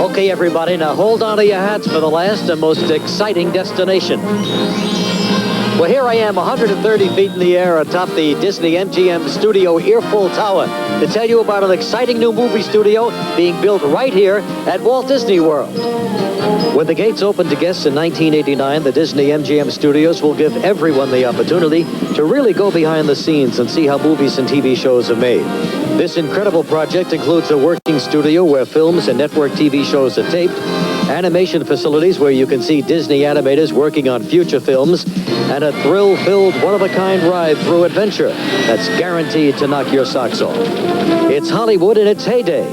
Okay, everybody, now hold on to your hats for the last and most exciting destination. Well, here I am, 130 feet in the air atop the Disney MGM Studio Earful Tower to tell you about an exciting new movie studio being built right here at Walt Disney World. When the gates opened to guests in 1989, the Disney MGM Studios will give everyone the opportunity to really go behind the scenes and see how movies and TV shows are made. This incredible project includes a working studio where films and network TV shows are taped, animation facilities where you can see Disney animators working on future films, and a thrill-filled, one-of-a-kind ride through adventure that's guaranteed to knock your socks off. It's Hollywood in its heyday,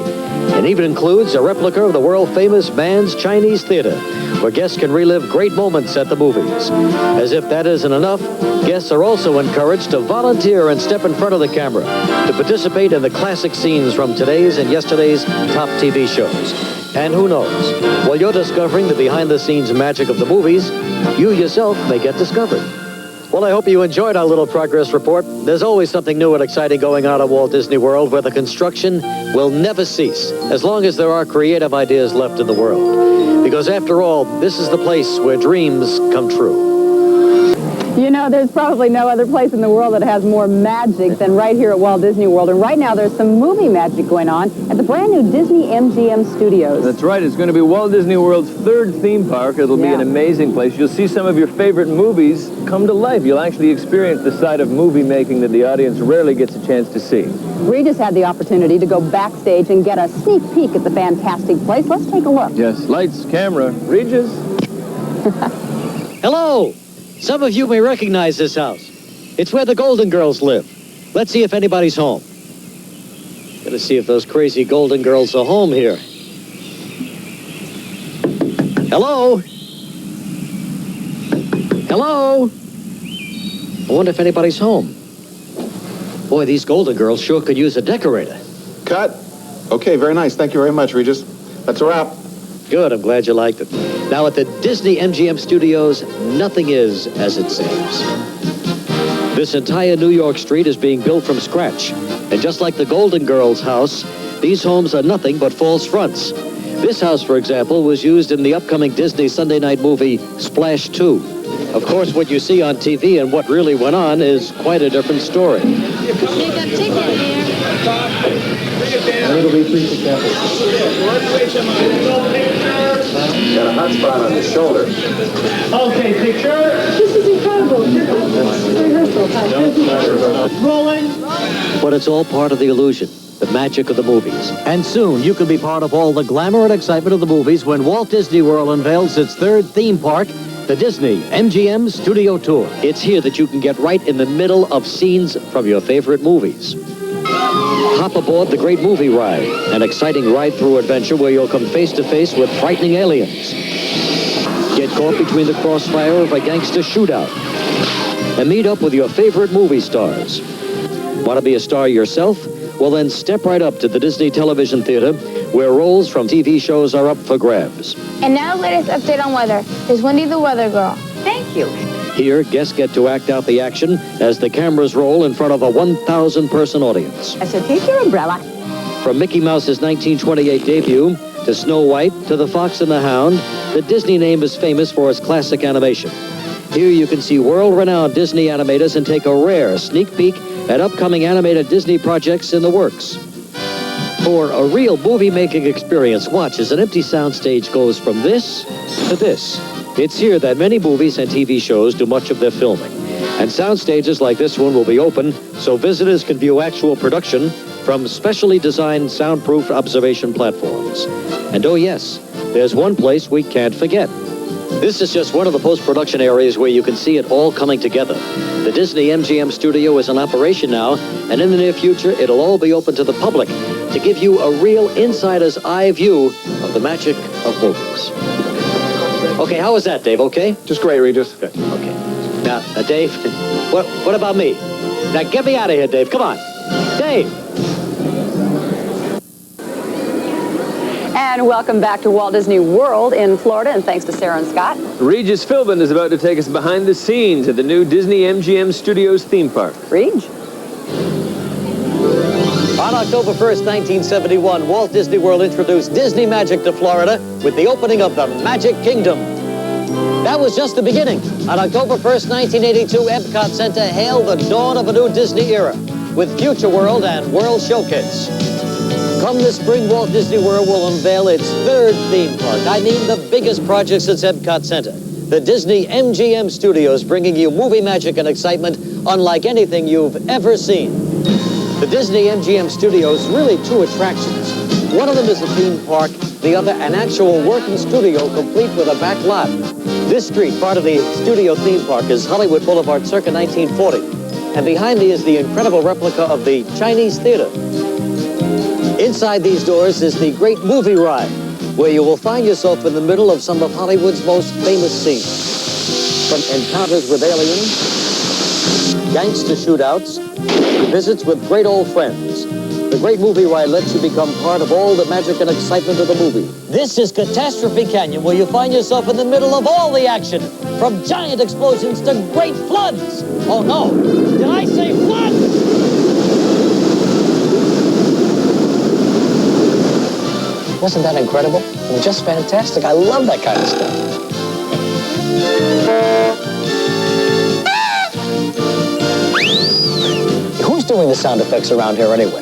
and even includes a replica of the world-famous Mann's Chinese Theater, where guests can relive great moments at the movies. As if that isn't enough, guests are also encouraged to volunteer and step in front of the camera to participate in the classic scenes from today's and yesterday's top TV shows. And who knows, while you're discovering the behind-the-scenes magic of the movies, you yourself may get discovered. Well, I hope you enjoyed our little progress report. There's always something new and exciting going on at Walt Disney World, where the construction will never cease, as long as there are creative ideas left in the world. Because after all, this is the place where dreams come true. You know, there's probably no other place in the world that has more magic than right here at Walt Disney World. And right now, there's some movie magic going on at the brand new Disney MGM Studios. That's right. It's going to be Walt Disney World's third theme park. It'll be an amazing place. You'll see some of your favorite movies come to life. You'll actually experience the side of movie making that the audience rarely gets a chance to see. Regis had the opportunity to go backstage and get a sneak peek at the fantastic place. Let's take a look. Yes, lights, camera. Regis? Hello! Some of you may recognize this house. It's where the Golden Girls live. Let's see if anybody's home. Gonna see if those crazy Golden Girls are home here. Hello? Hello? I wonder if anybody's home. Boy, these Golden Girls sure could use a decorator. Cut. Okay, very nice. Thank you very much, Regis. That's a wrap. Good, I'm glad you liked it. Now at the Disney MGM Studios, nothing is as it seems. This entire New York street is being built from scratch. And just like the Golden Girls' house, these homes are nothing but false fronts. This house, for example, was used in the upcoming Disney Sunday night movie Splash 2. Of course, what you see on TV and what really went on is quite a different story. Pick up ticket here. It'll be free to campus. Got a hot spot on his shoulder. Okay, picture. This is incredible. Rehearsal. Rolling. But it's all part of the illusion, the magic of the movies. And soon you can be part of all the glamour and excitement of the movies when Walt Disney World unveils its third theme park, the Disney MGM Studio Tour. It's here that you can get right in the middle of scenes from your favorite movies. Hop aboard the Great Movie Ride, an exciting ride-through adventure where you'll come face-to-face with frightening aliens. Get caught between the crossfire of a gangster shootout. And meet up with your favorite movie stars. Want to be a star yourself? Well, then step right up to the Disney Television Theater, where roles from TV shows are up for grabs. And now the latest update on weather. Here's Wendy the Weather Girl. Thank you. Here, guests get to act out the action as the cameras roll in front of a 1,000-person audience. I said, take your umbrella. From Mickey Mouse's 1928 debut to Snow White to The Fox and the Hound, the Disney name is famous for its classic animation. Here you can see world-renowned Disney animators and take a rare sneak peek at upcoming animated Disney projects in the works. For a real movie-making experience, watch as an empty soundstage goes from this to this. It's here that many movies and TV shows do much of their filming. And sound stages like this one will be open so visitors can view actual production from specially designed soundproof observation platforms. And oh yes, there's one place we can't forget. This is just one of the post-production areas where you can see it all coming together. The Disney MGM Studio is in operation now, and in the near future, it'll all be open to the public to give you a real insider's eye view of the magic of movies. Okay, how was that, Dave? Okay? Just great, Regis. Good. Okay. Now, Dave, what about me? Now, get me out of here, Dave. Come on. Dave! And welcome back to Walt Disney World in Florida, and thanks to Sarah and Scott. Regis Philbin is about to take us behind the scenes at the new Disney MGM Studios theme park. Reg? On October 1st, 1971, Walt Disney World introduced Disney Magic to Florida with the opening of the Magic Kingdom. That was just the beginning. On October 1st, 1982, Epcot Center hailed the dawn of a new Disney era with Future World and World Showcase. Come this spring, Walt Disney World will unveil its third theme park. I mean the biggest project since Epcot Center. The Disney MGM Studios, bringing you movie magic and excitement unlike anything you've ever seen. The Disney MGM Studios, really two attractions. One of them is a theme park, the other an actual working studio complete with a back lot. This street, part of the studio theme park, is Hollywood Boulevard circa 1940. And behind me is the incredible replica of the Chinese Theater. Inside these doors is the Great Movie Ride, where you will find yourself in the middle of some of Hollywood's most famous scenes. From encounters with aliens, gangster shootouts, to visits with great old friends. The Great Movie Ride lets you become part of all the magic and excitement of the movie. This is Catastrophe Canyon, where you find yourself in the middle of all the action, from giant explosions to great floods. Oh no, did I say floods? Wasn't that incredible? It was just fantastic. I love that kind of stuff. Who's doing the sound effects around here anyway?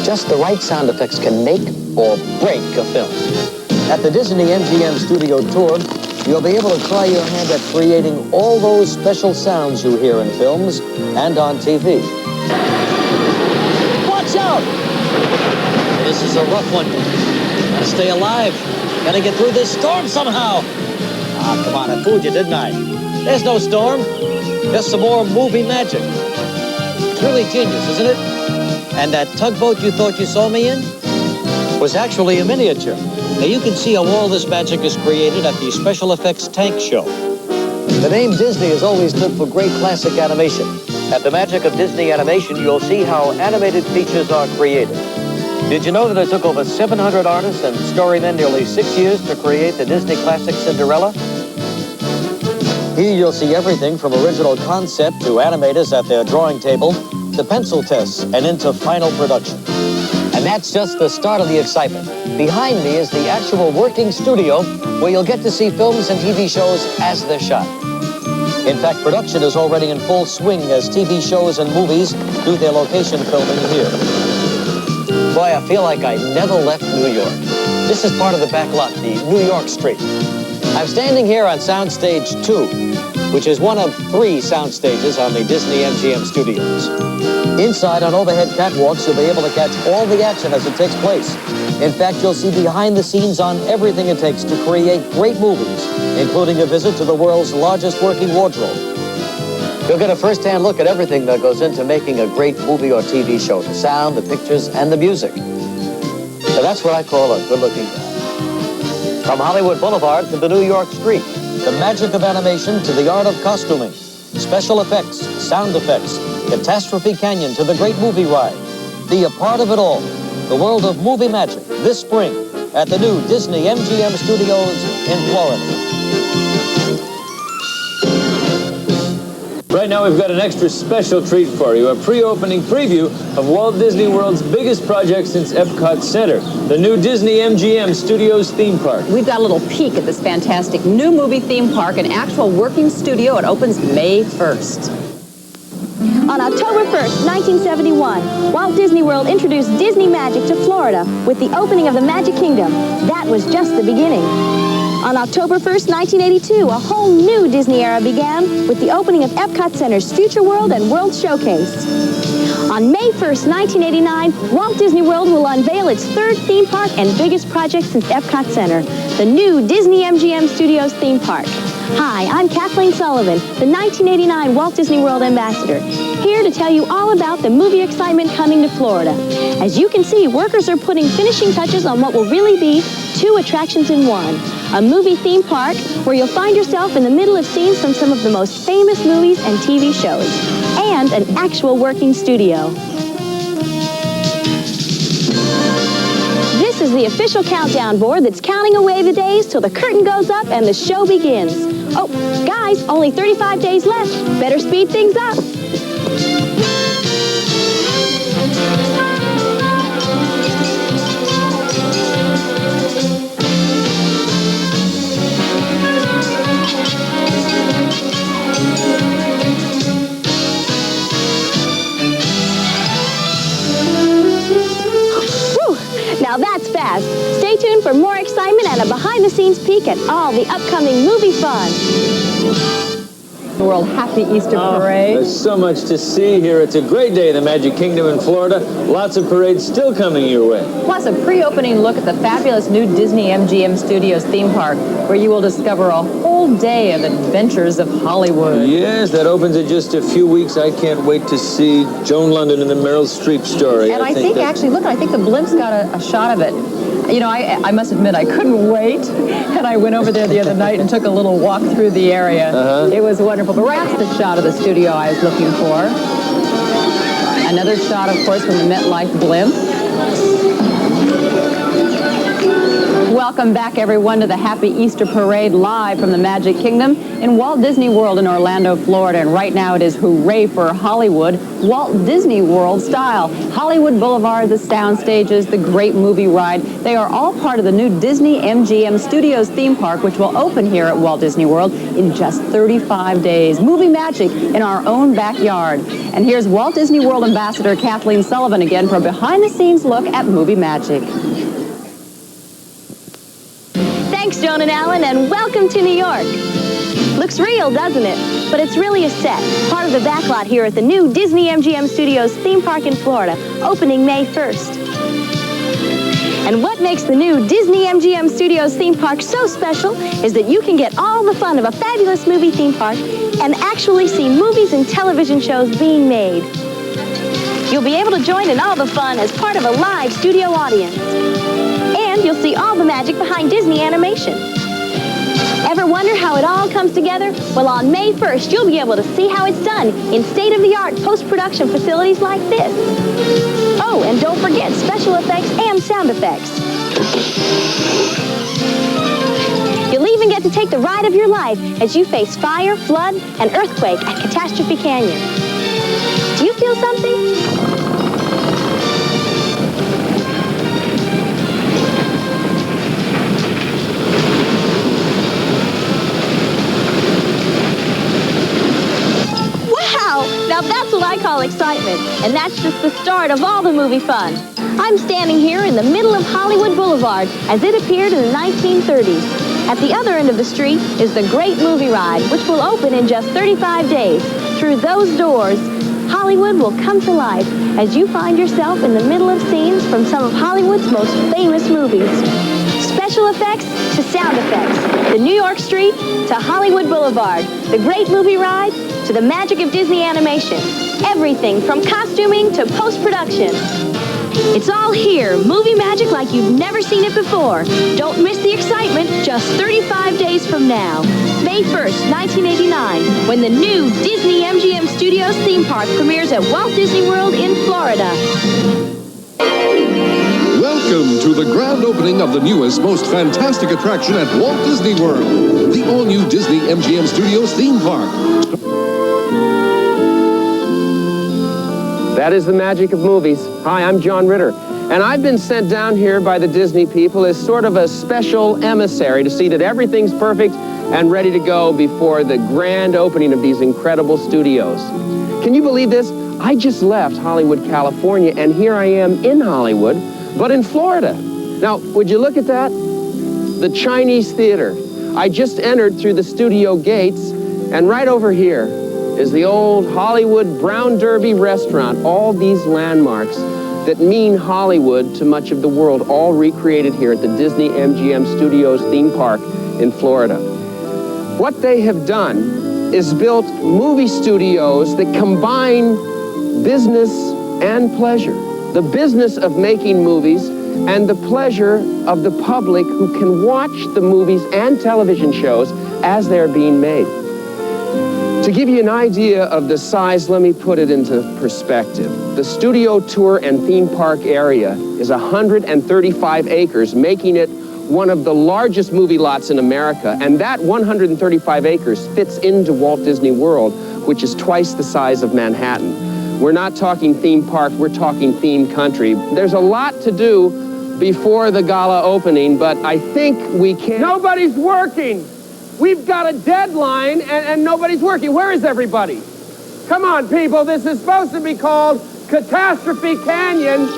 Just the right sound effects can make or break a film. At the Disney MGM Studio Tour, you'll be able to try your hand at creating all those special sounds you hear in films and on TV. Watch out! This is a rough one. Gotta stay alive. Gotta get through this storm somehow. Ah, come on, I fooled you, didn't I? There's no storm. Just some more movie magic. It's really genius, isn't it? And that tugboat you thought you saw me in was actually a miniature. Now you can see how all this magic is created at the Special Effects Tank Show. The name Disney has always stood for great classic animation. At the Magic of Disney Animation, you'll see how animated features are created. Did you know that it took over 700 artists and storymen nearly 6 years to create the Disney classic Cinderella? Here you'll see everything from original concept to animators at their drawing table, to pencil tests and into final production. And that's just the start of the excitement. Behind me is the actual working studio where you'll get to see films and TV shows as they're shot. In fact, production is already in full swing as TV shows and movies do their location filming here. Boy, I feel like I never left New York. This is part of the back lot, the New York Street. I'm standing here on Soundstage 2, which is one of 3 sound stages on the Disney MGM Studios. Inside on overhead catwalks, you'll be able to catch all the action as it takes place. In fact, you'll see behind the scenes on everything it takes to create great movies, including a visit to the world's largest working wardrobe. You'll get a first-hand look at everything that goes into making a great movie or TV show, the sound, the pictures, and the music. So that's what I call a good-looking guy. From Hollywood Boulevard to the New York Street, the magic of animation to the art of costuming, special effects, sound effects, Catastrophe Canyon to the Great Movie Ride. Be a part of it all. The world of movie magic this spring at the new Disney MGM Studios in Florida. Right now we've got an extra special treat for you, a pre-opening preview of Walt Disney World's biggest project since Epcot Center, the new Disney MGM Studios theme park. We've got a little peek at this fantastic new movie theme park, an actual working studio. It opens May 1st. On October 1st, 1971, Walt Disney World introduced Disney Magic to Florida with the opening of the Magic Kingdom. That was just the beginning. On October 1st, 1982, a whole new Disney era began with the opening of Epcot Center's Future World and World Showcase. On May 1st, 1989, Walt Disney World will unveil its third theme park and biggest project since Epcot Center, the new Disney MGM Studios theme park. Hi, I'm Kathleen Sullivan, the 1989 Walt Disney World Ambassador, here to tell you all about the movie excitement coming to Florida. As you can see, workers are putting finishing touches on what will really be 2 attractions in one. A movie theme park where you'll find yourself in the middle of scenes from some of the most famous movies and TV shows, and an actual working studio. This is the official countdown board that's counting away the days till the curtain goes up and the show begins. Oh, guys, only 35 days left. Better speed things up. tuned for more excitement and a behind-the-scenes peek at all the upcoming movie fun. World Happy Easter Parade. There's so much to see here. It's a great day in the Magic Kingdom in Florida. Lots of parades still coming your way. Plus a pre-opening look at the fabulous new Disney MGM Studios theme park, where you will discover a whole day of adventures of Hollywood. Yes, that opens in just a few weeks. I can't wait to see Joan London and the Meryl Streep story. And I think actually, look, I think the blimp's got a shot of it. You know, I must admit, I couldn't wait. And I went over there the other night and took a little walk through the area. It was wonderful. But right, that's the shot of the studio I was looking for. Another shot, of course, from the MetLife blimp. Welcome back, everyone, to the Happy Easter Parade live from the Magic Kingdom in Walt Disney World in Orlando, Florida. And right now it is hooray for Hollywood, Walt Disney World style. Hollywood Boulevard, the sound stages, the great movie ride, they are all part of the new Disney MGM Studios theme park, which will open here at Walt Disney World in just 35 days. Movie magic in our own backyard. And here's Walt Disney World Ambassador Kathleen Sullivan again for a behind-the-scenes look at movie magic. Thanks, Joan and Alan, and welcome to New York. Looks real, doesn't it? But it's really a set, part of the backlot here at the new Disney MGM Studios theme park in Florida, opening May 1st. And what makes the new Disney MGM Studios theme park so special is that you can get all the fun of a fabulous movie theme park and actually see movies and television shows being made. You'll be able to join in all the fun as part of a live studio audience. And you'll see all the magic behind Disney animation. Ever wonder how it all comes together? Well, on May 1st, you'll be able to see how it's done in state-of-the-art post-production facilities like this. Oh, and don't forget special effects and sound effects. You'll even get to take the ride of your life as you face fire, flood, and earthquake at Catastrophe Canyon. Do you feel something? Now that's what I call excitement, and that's just the start of all the movie fun. I'm standing here in the middle of Hollywood Boulevard as it appeared in the 1930s. At the other end of the street is the Great Movie Ride, which will open in just 35 days. Through those doors, Hollywood will come to life as you find yourself in the middle of scenes from some of Hollywood's most famous movies. Special effects to sound effects, the New York Street to Hollywood Boulevard, the Great Movie Ride to the magic of Disney animation. Everything from costuming to post-production. It's all here, movie magic like you've never seen it before. Don't miss the excitement just 35 days from now. May 1st, 1989, when the new Disney MGM Studios theme park premieres at Walt Disney World in Florida. Welcome to the grand opening of the newest, most fantastic attraction at Walt Disney World, the all-new Disney MGM Studios theme park. That is the magic of movies. Hi, I'm John Ritter, and I've been sent down here by the Disney people as sort of a special emissary to see that everything's perfect and ready to go before the grand opening of these incredible studios. Can you believe this? I just left Hollywood, California, and here I am in Hollywood, but in Florida. Now, would you look at that? The Chinese Theater. I just entered through the studio gates, and right over here is the old Hollywood Brown Derby restaurant. All these landmarks that mean Hollywood to much of the world, all recreated here at the Disney MGM Studios theme park in Florida. What they have done is built movie studios that combine business and pleasure. The business of making movies and the pleasure of the public who can watch the movies and television shows as they're being made. To give you an idea of the size, let me put it into perspective. The studio tour and theme park area is 135 acres, making it one of the largest movie lots in America, and that 135 acres fits into Walt Disney World, which is twice the size of Manhattan. We're not talking theme park, we're talking theme country. There's a lot to do before the gala opening, but I think we can... Nobody's working! We've got a deadline and nobody's working. Where is everybody? Come on, people, this is supposed to be called Catastrophe Canyon.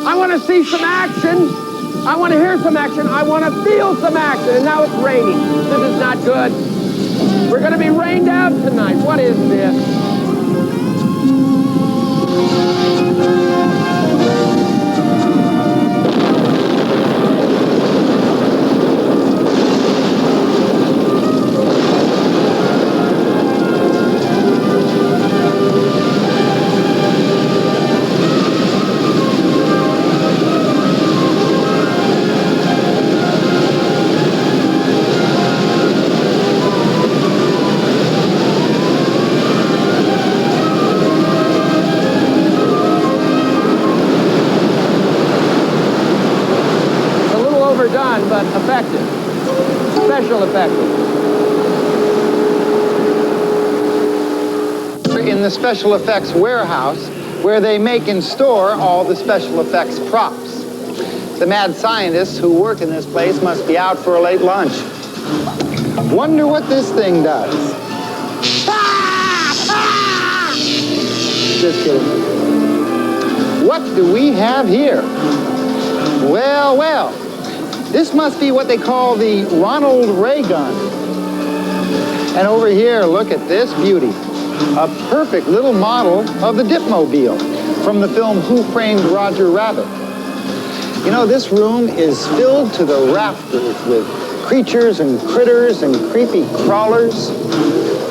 I want to see some action. I want to hear some action. I want to feel some action. And now it's raining. This is not good. We're going to be rained out tonight. What is this? But effective. Special effective. In the special effects warehouse, where they make and store all the special effects props. The mad scientists who work in this place must be out for a late lunch. Wonder what this thing does. Just kidding. What do we have here? Well, well. This must be what they call the Ronald Ray gun. And over here, look at this beauty. A perfect little model of the Dipmobile from the film Who Framed Roger Rabbit. You know, this room is filled to the rafters with creatures and critters and creepy crawlers.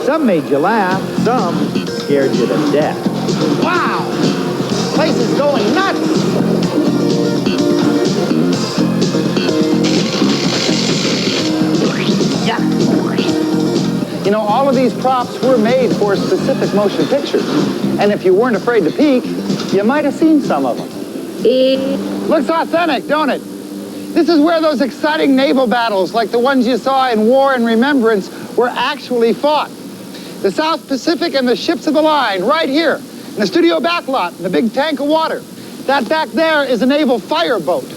Some made you laugh, some scared you to death. Wow! This place is going nuts! You know, all of these props were made for specific motion pictures. And if you weren't afraid to peek, you might have seen some of them. Looks authentic, don't it? This is where those exciting naval battles, like the ones you saw in War and Remembrance, were actually fought. The South Pacific and the ships of the line, right here, in the studio backlot, in the big tank of water. That back there is a naval fireboat.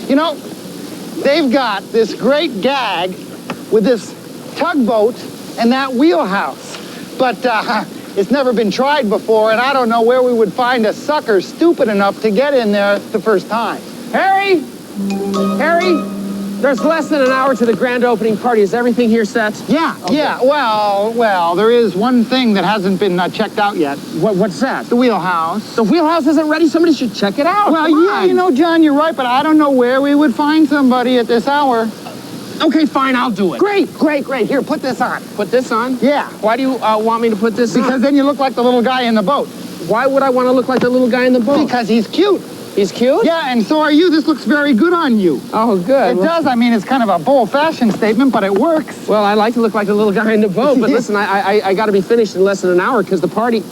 You know, they've got this great gag with this tugboat and that wheelhouse. But it's never been tried before, and I don't know where we would find a sucker stupid enough to get in there the first time. Harry! Harry! There's less than an hour to the grand opening party. Is everything here set? Yeah, okay. Yeah. Well, there is one thing that hasn't been checked out yet. What's that? The wheelhouse. The wheelhouse isn't ready? Somebody should check it out. Well, yeah, you know, John, you're right, but I don't know where we would find somebody at this hour. Okay, fine, I'll do it. Great. Here, put this on. Put this on? Yeah. Why do you want me to put this on? Because then you look like the little guy in the boat. Why would I want to look like the little guy in the boat? Because he's cute. He's cute? Yeah, and so are you. This looks very good on you. Oh, good. It does. I mean, it's kind of a bold fashion statement, but it works. Well, I like to look like the little guy in the boat, but listen, I got to be finished in less than an hour because the party...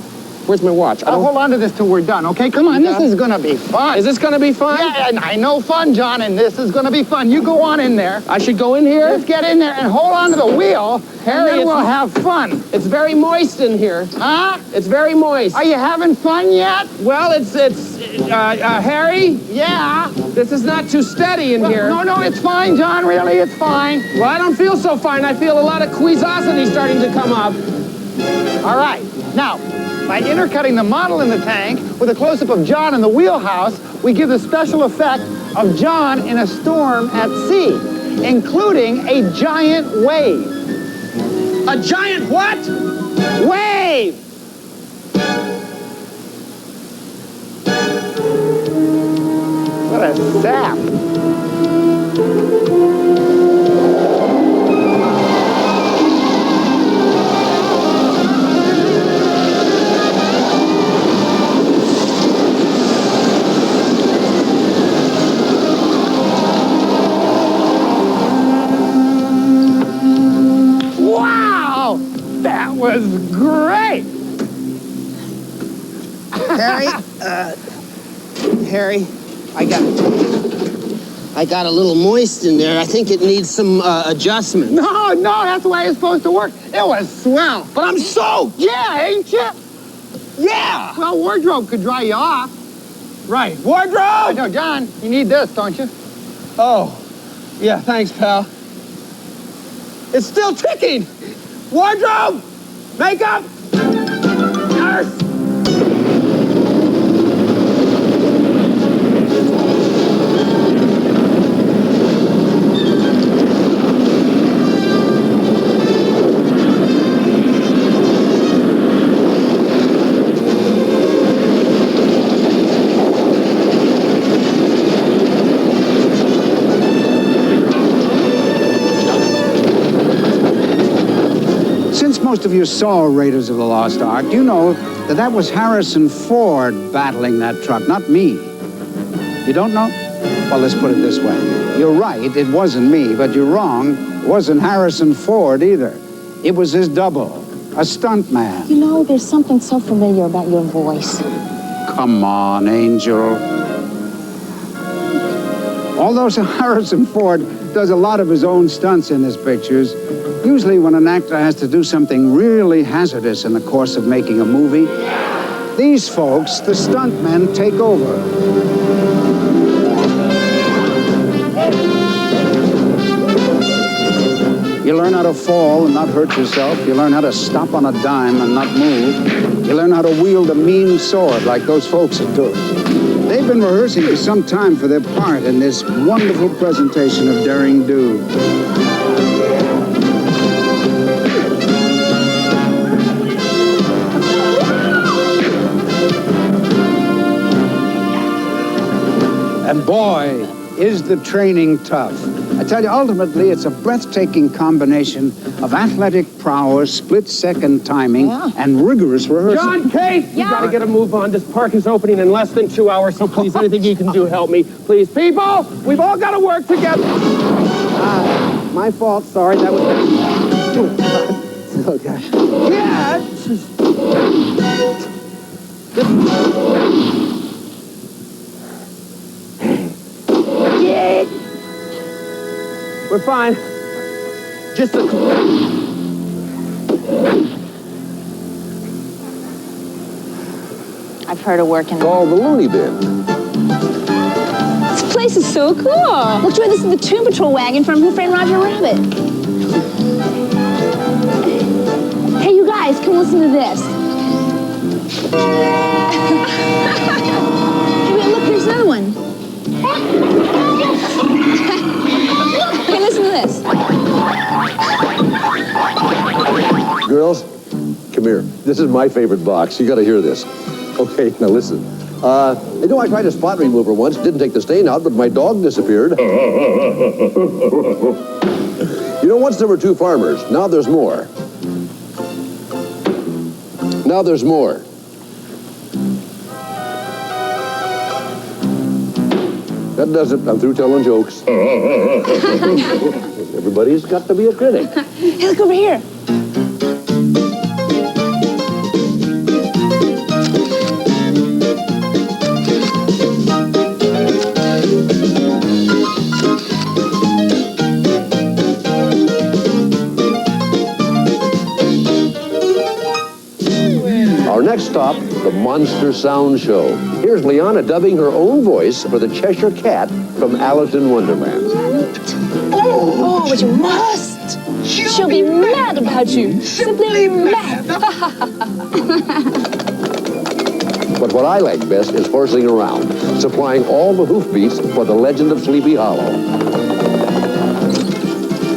Where's my watch? I'll hold on to this till we're done, okay? Come on, this is going to be fun. Is this going to be fun? Yeah, and I know fun, John, and this is going to be fun. You go on in there. I should go in here? Let's get in there and hold on to the wheel, Harry, and then we'll have fun. It's very moist in here. Huh? It's very moist. Are you having fun yet? Well, Harry? Yeah? This is not too steady in here. No, it's fine, John, really, it's fine. Well, I don't feel so fine. I feel a lot of queasosity starting to come up. All right, now, by intercutting the model in the tank with a close-up of John in the wheelhouse, we give the special effect of John in a storm at sea, including a giant wave. A giant what? Wave! What a sap. That was great! Harry, I got a little moist in there. I think it needs some adjustment. No, that's the way it's supposed to work. It was swell. But I'm soaked! Yeah, ain't you? Yeah! Well, wardrobe could dry you off. Right, wardrobe! No, John, you need this, don't you? Oh, yeah, thanks, pal. It's still ticking! Wardrobe! Makeup! Nurse! most of you saw Raiders of the Lost Ark, you know that that was Harrison Ford battling that truck, not me. You don't know? Well, let's put it this way. You're right, it wasn't me, but you're wrong. It wasn't Harrison Ford either. It was his double, a stuntman. You know, there's something so familiar about your voice. Come on, Angel. Although Harrison Ford does a lot of his own stunts in his pictures, usually when an actor has to do something really hazardous in the course of making a movie, these folks, the stuntmen, take over. You learn how to fall and not hurt yourself. You learn how to stop on a dime and not move. You learn how to wield a mean sword like those folks are doing. They've been rehearsing for some time for their part in this wonderful presentation of Daring Do. And boy, is the training tough. I tell you, ultimately, it's a breathtaking combination of athletic prowess, split-second timing, and rigorous rehearsal. John Case, you gotta get a move on. This park is opening in less than 2 hours, so please, anything you can do, help me. Please, people, we've all got to work together. My fault, sorry, that was... Oh, gosh. Yeah! We're fine. Just a... I've heard of working. Call the loony bin. This place is so cool. Look, Joy, this is the Tomb Patrol wagon from Who Framed Roger Rabbit. Hey, you guys, come listen to this. Hey, wait, look, here's another one. Hey, listen to this. Girls, come here. This is my favorite box. You got to hear this. Okay, now listen. You know, I tried a spot remover once. Didn't take the stain out, but my dog disappeared. You know, once there were 2 farmers. Now there's more. Now there's more. That does it. I'm through telling jokes. Everybody's got to be a critic. Hey, look over here. Our next stop, the Monster Sound Show. Here's Liana dubbing her own voice for the Cheshire Cat from Alice in Wonderland. Oh, but you must. She'll be mad about you. Simply mad. But what I like best is horsing around, supplying all the hoofbeats for the Legend of Sleepy Hollow.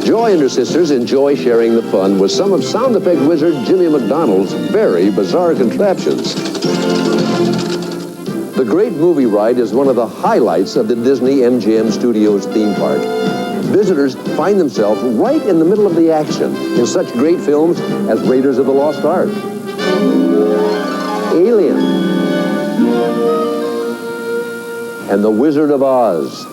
Joy and her sisters enjoy sharing the fun with some of sound effect wizard Jimmy McDonald's very bizarre contraptions. The Great Movie Ride is one of the highlights of the Disney MGM Studios theme park. Visitors find themselves right in the middle of the action in such great films as Raiders of the Lost Ark, Alien, and The Wizard of Oz.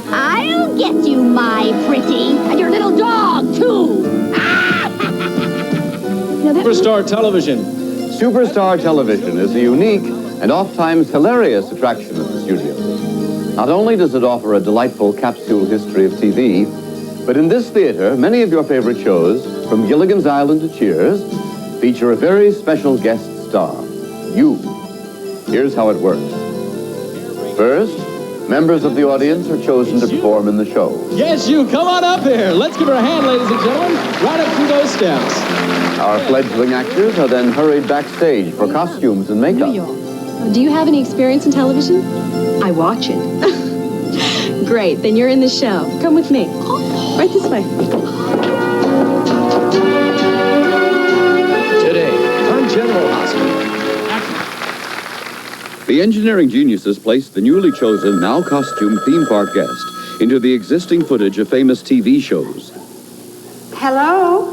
I'll get you, my pretty. And your little dog, too. Superstar Television. Superstar Television is a unique and oft-times hilarious attraction at the studios. Not only does it offer a delightful capsule history of TV, but in this theater, many of your favorite shows, from Gilligan's Island to Cheers, feature a very special guest star, you. Here's how it works. First, members of the audience are chosen to perform in the show. Yes, you. Come on up here. Let's give her a hand, ladies and gentlemen. Right up through those steps. Our fledgling actors are then hurried backstage for costumes and makeup. New York. Do you have any experience in television? I watch it. Great, then you're in the show. Come with me. Right this way. Today, on General Hospital. The engineering geniuses placed the newly chosen, now costumed theme park guest into the existing footage of famous TV shows. Hello?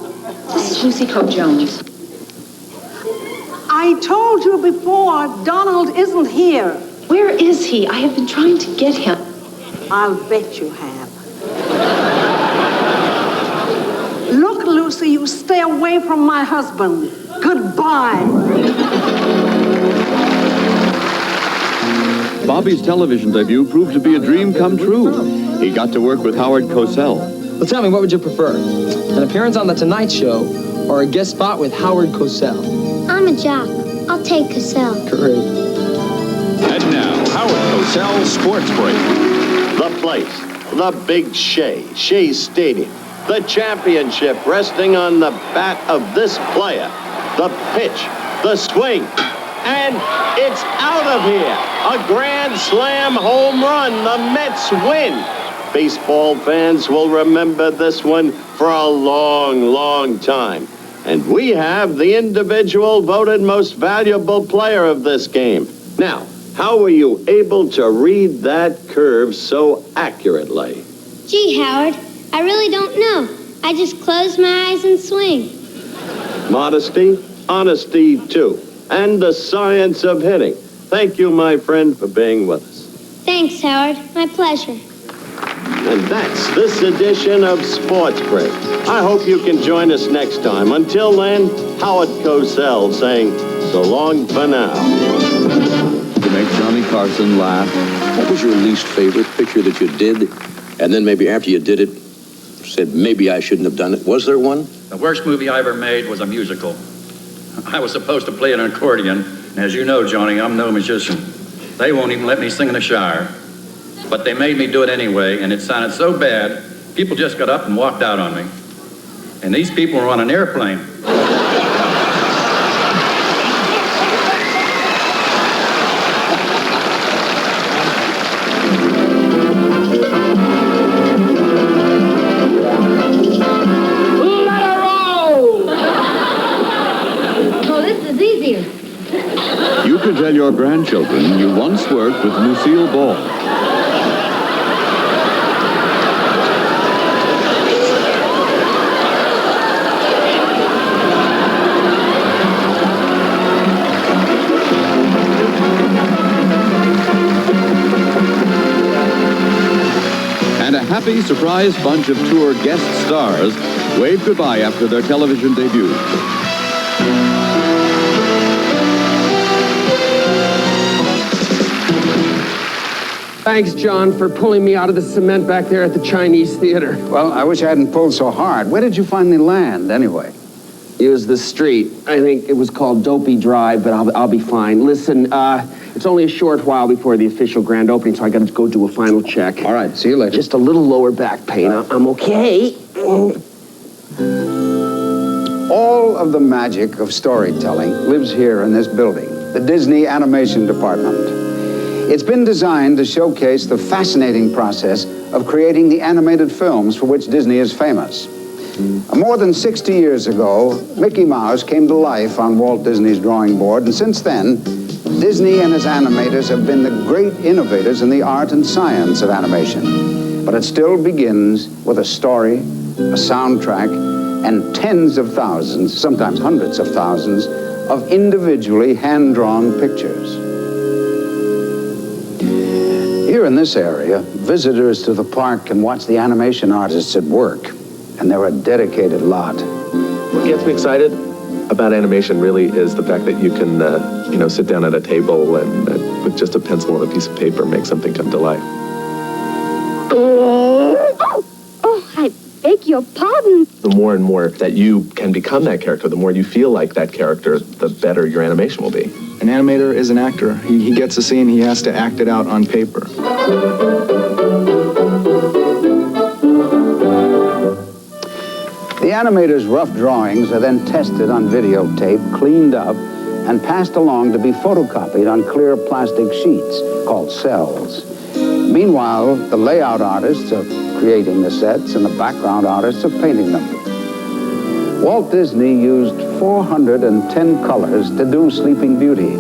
This is Lucy Coe-Jones. I told you before, Donald isn't here. Where is he? I have been trying to get him. I'll bet you have. Look, Lucy, you stay away from my husband. Goodbye. Bobby's television debut proved to be a dream come true. He got to work with Howard Cosell. Well, tell me, what would you prefer? An appearance on The Tonight Show or a guest spot with Howard Cosell? I'm a jock. I'll take Cassell. Great. And now, Howard Cosell Sports Break. The place, the big Shea Stadium. The championship resting on the bat of this player. The pitch, the swing, and it's out of here. A grand slam home run. The Mets win. Baseball fans will remember this one for a long, long time. And we have the individual voted most valuable player of this game. Now, how were you able to read that curve so accurately? Gee, Howard, I really don't know. I just close my eyes and swing. Modesty, honesty, too, and the science of hitting. Thank you, my friend, for being with us. Thanks, Howard. My pleasure. And that's this edition of Sports Break. I hope you can join us next time. Until then, Howard Cosell saying so long for now. To make Johnny Carson laugh. What was your least favorite picture that you did? And then maybe after you did it, said, maybe I shouldn't have done it. Was there one? The worst movie I ever made was a musical. I was supposed to play an accordion. And as you know, Johnny, I'm no magician. They won't even let me sing in the shower. But they made me do it anyway, and it sounded so bad, people just got up and walked out on me. And these people were on an airplane. You can tell your grandchildren you once worked with Lucille Ball. And a happy, surprise bunch of tour guest stars wave goodbye after their television debut. Thanks, John, for pulling me out of the cement back there at the Chinese Theater. Well, I wish I hadn't pulled so hard. Where did you finally land, anyway? It was the street. I think it was called Dopey Drive, but I'll be fine. Listen, it's only a short while before the official grand opening, so I got to go do a final check. All right, see you later. Just a little lower back pain. I'm okay. All of the magic of storytelling lives here in this building, the Disney Animation Department. It's been designed to showcase the fascinating process of creating the animated films for which Disney is famous. More than 60 years ago, Mickey Mouse came to life on Walt Disney's drawing board, and since then, Disney and his animators have been the great innovators in the art and science of animation. But it still begins with a story, a soundtrack, and tens of thousands, sometimes hundreds of thousands, of individually hand-drawn pictures. Here in this area, visitors to the park can watch the animation artists at work, and they're a dedicated lot. What gets me excited about animation really is the fact that you can, sit down at a table and with just a pencil and a piece of paper make something come to life. Oh, I beg your pardon. The more and more that you can become that character, the more you feel like that character, the better your animation will be. An animator is an actor. He gets a scene, he has to act it out on paper. The animators' rough drawings are then tested on videotape, cleaned up, and passed along to be photocopied on clear plastic sheets called cells. Meanwhile, the layout artists are creating the sets and the background artists are painting them. Walt Disney used 410 colors to do Sleeping Beauty.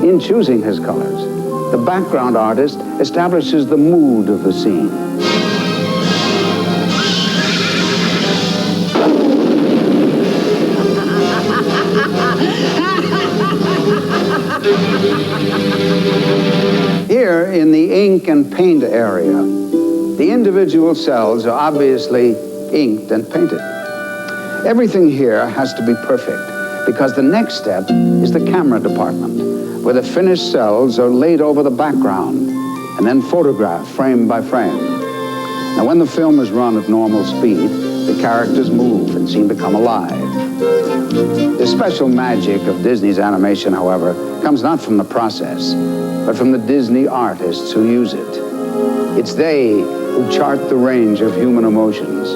In choosing his colors, the background artist establishes the mood of the scene. ink and paint area. The individual cells are obviously inked and painted. Everything here has to be perfect because the next step is the camera department, where the finished cells are laid over the background and then photographed frame by frame. Now, when the film is run at normal speed, the characters move and seem to come alive. The special magic of Disney's animation, however, comes not from the process, but from the Disney artists who use it. It's they who chart the range of human emotions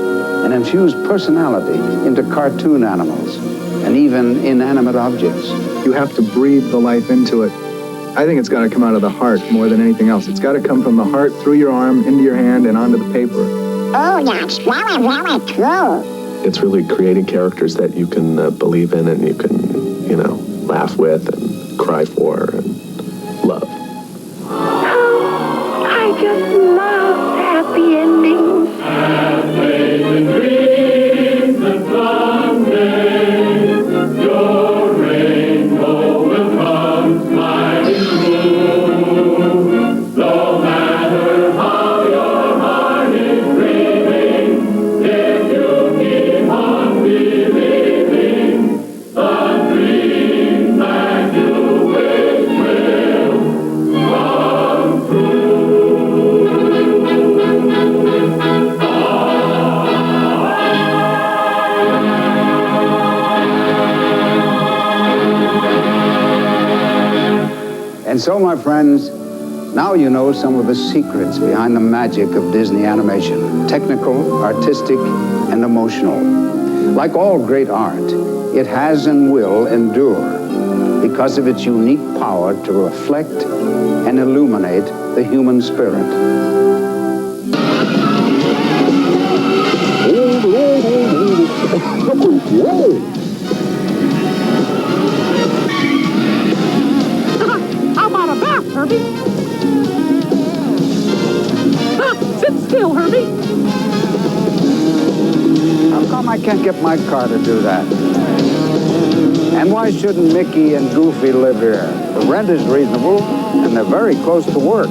and infuse personality into cartoon animals and even inanimate objects. You have to breathe the life into it. I think it's got to come out of the heart more than anything else. It's got to come from the heart, through your arm, into your hand, and onto the paper. Oh, that's very, very cool. It's really creating characters that you can believe in and you can, you know, laugh with and cry for and love. I just love happy endings. And dreams and someday your rainbow will come smiling through. No matter how your heart is grieving, if you keep on believing, the dream that you wish will come true. And so, my friends, now you know some of the secrets behind the magic of Disney animation, technical, artistic, and emotional. Like all great art, it has and will endure because of its unique power to reflect and illuminate the human spirit. How about a bath, Herbie? Sit still, Herbie. How come I can't get my car to do that? And why shouldn't Mickey and Goofy live here? The rent is reasonable, and they're very close to work.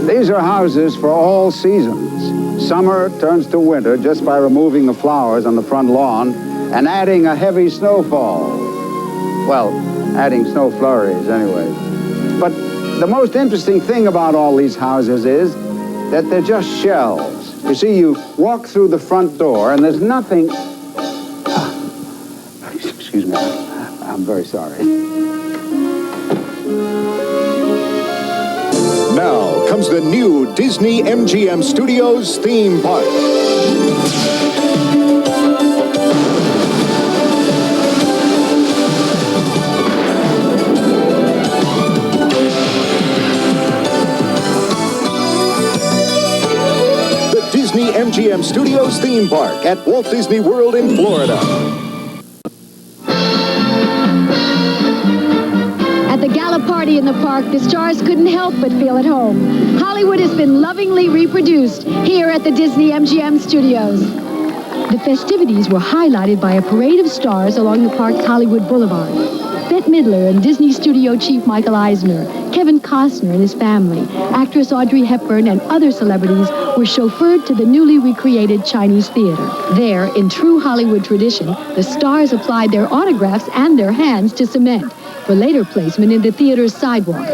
These are houses for all seasons. Summer turns to winter just by removing the flowers on the front lawn and adding a heavy snowfall. Well, adding snow flurries anyway. But the most interesting thing about all these houses is that they're just shells. You see, you walk through the front door and there's nothing... Excuse me, I'm very sorry. Now comes the new Disney MGM Studios theme park. The Disney MGM Studios theme park at Walt Disney World in Florida. At the gala party in the park, the stars couldn't help but feel at home. Hollywood has been lovingly reproduced here at the Disney MGM Studios. The festivities were highlighted by a parade of stars along the park's Hollywood Boulevard. Bette Midler and Disney Studio Chief Michael Eisner, Kevin Costner and his family, actress Audrey Hepburn, and other celebrities were chauffeured to the newly recreated Chinese theater. There, in true Hollywood tradition, the stars applied their autographs and their hands to cement for later placement in the theater's sidewalk.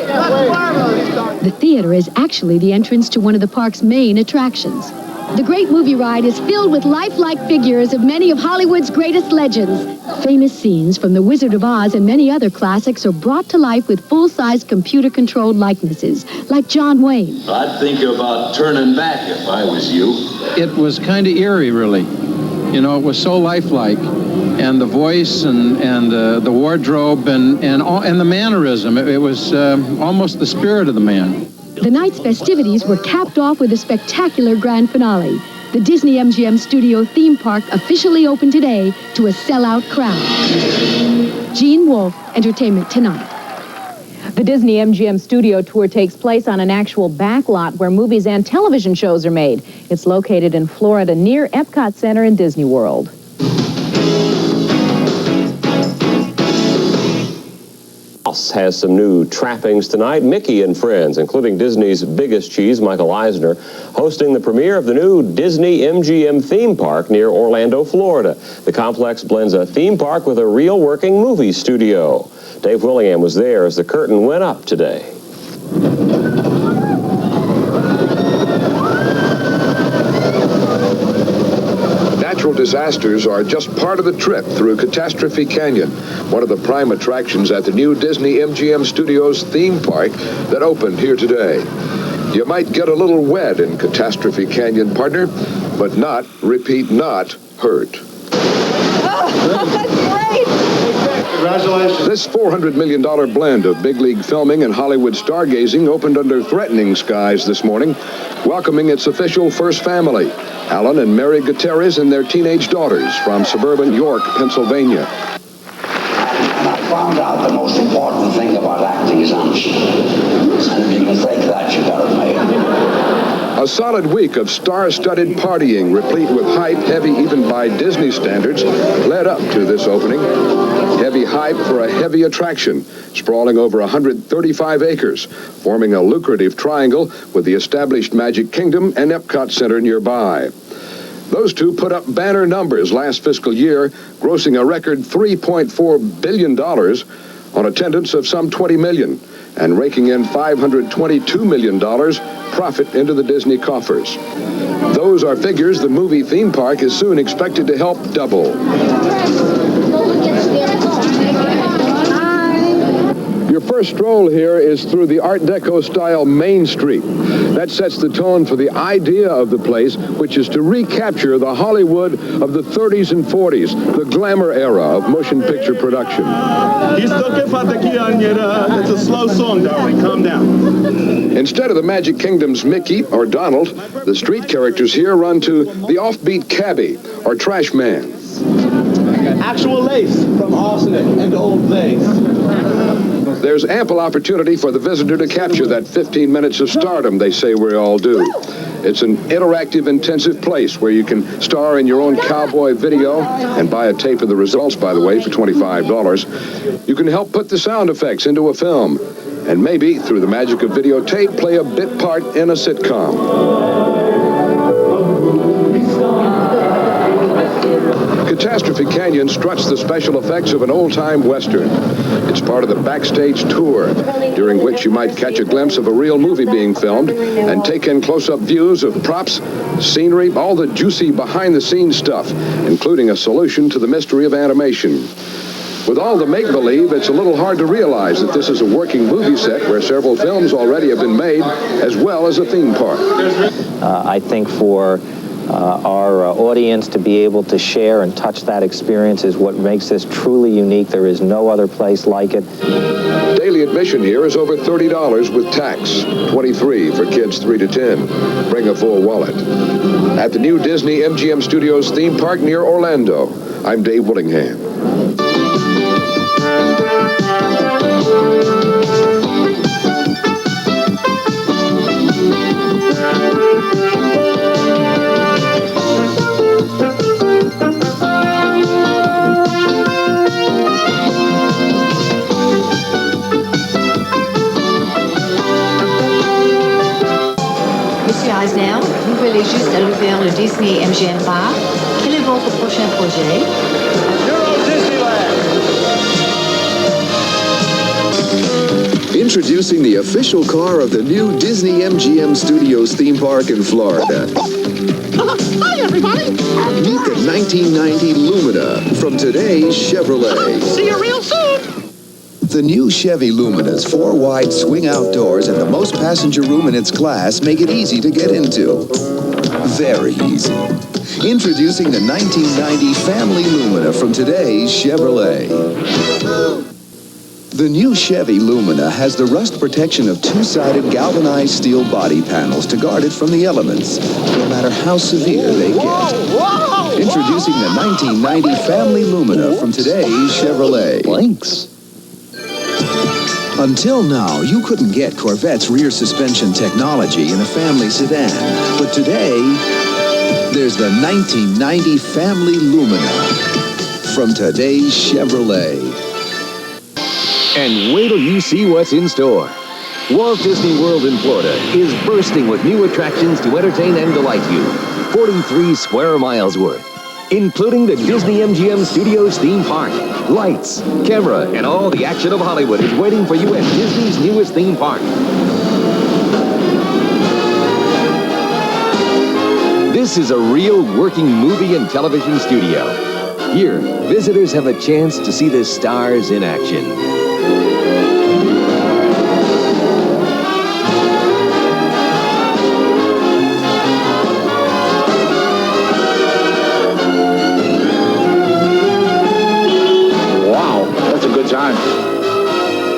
The theater is actually the entrance to one of the park's main attractions. The Great Movie Ride is filled with lifelike figures of many of Hollywood's greatest legends. Famous scenes from The Wizard of Oz and many other classics are brought to life with full-size computer-controlled likenesses, like John Wayne. I'd think about turning back if I was you. It was kind of eerie, really. You know, it was so lifelike. And the voice and the wardrobe and the mannerism, it was almost the spirit of the man. The night's festivities were capped off with a spectacular grand finale. The Disney MGM Studio theme park officially opened today to a sellout crowd. Gene Wolfe, Entertainment Tonight. The Disney MGM Studio Tour takes place on an actual backlot where movies and television shows are made. It's located in Florida near Epcot Center in Disney World. Has some new trappings tonight. Mickey and Friends, including Disney's biggest cheese, Michael Eisner, hosting the premiere of the new Disney MGM theme park near Orlando, Florida. The complex blends a theme park with a real working movie studio. Dave Willingham was there as the curtain went up today. Natural disasters are just part of the trip through Catastrophe Canyon, one of the prime attractions at the new Disney MGM Studios theme park that opened here today. You might get a little wet in Catastrophe Canyon, partner, but not, repeat, not hurt. That's great! Congratulations. This $400 million blend of big league filming and Hollywood stargazing opened under threatening skies this morning, welcoming its official first family, Alan and Mary Gutierrez and their teenage daughters from suburban York, Pennsylvania. And I found out the most important thing about acting is honesty. And if you can fake that, you got it made. A solid week of star-studded partying, replete with hype, heavy even by Disney standards, led up to this opening. Heavy hype for a heavy attraction, sprawling over 135 acres, forming a lucrative triangle with the established Magic Kingdom and Epcot Center nearby. Those two put up banner numbers last fiscal year, grossing a record $3.4 billion on attendance of some 20 million, and raking in $522 million profit into the Disney coffers. Those are figures the movie theme park is soon expected to help double. Your first stroll here is through the Art Deco style Main Street. That sets the tone for the idea of the place, which is to recapture the Hollywood of the 30s and 40s, the glamour era of motion picture production. It's a slow song, darling. Calm down. Instead of the Magic Kingdom's Mickey or Donald, the street characters here run to the offbeat cabbie or trash man. Actual lace from arsenic and old lace. There's ample opportunity for the visitor to capture that 15 minutes of stardom they say we all do. It's an interactive, intensive place where you can star in your own cowboy video and buy a tape of the results, by the way, for $25. You can help put the sound effects into a film, and maybe, through the magic of videotape, play a bit part in a sitcom. Catastrophe Canyon struts the special effects of an old-time Western. It's part of the backstage tour, during which you might catch a glimpse of a real movie being filmed and take in close-up views of props, scenery, all the juicy behind-the-scenes stuff, including a solution to the mystery of animation. With all the make-believe, it's a little hard to realize that this is a working movie set where several films already have been made, as well as a theme park. I think for our audience to be able to share and touch that experience is what makes this truly unique. There is no other place like it. Daily admission here is over $30 with tax, $23 for kids 3 to 10. Bring a full wallet. At the new Disney MGM Studios theme park near Orlando, I'm Dave Willingham. Monsieur Eisner, vous venez juste à l'ouvrir le Disney MGM Park. Quel est votre prochain projet? Introducing the official car of the new Disney MGM Studios theme park in Florida. Hi, everybody. Meet the 1990 Lumina from today's Chevrolet. See you real soon. The new Chevy Lumina's 4 wide swing-out doors and the most passenger room in its class make it easy to get into. Very easy. Introducing the 1990 Family Lumina from today's Chevrolet. The new Chevy Lumina has the rust protection of 2-sided galvanized steel body panels to guard it from the elements, no matter how severe they get. Introducing the 1990 Family Lumina from today's Chevrolet. Blinks. Until now, you couldn't get Corvette's rear suspension technology in a family sedan. But today, there's the 1990 Family Lumina from today's Chevrolet. And wait till you see what's in store. Walt Disney World in Florida is bursting with new attractions to entertain and delight you. 43 square miles worth, including the Disney MGM Studios theme park. Lights, camera, and all the action of Hollywood is waiting for you at Disney's newest theme park. This is a real working movie and television studio. Here, visitors have a chance to see the stars in action.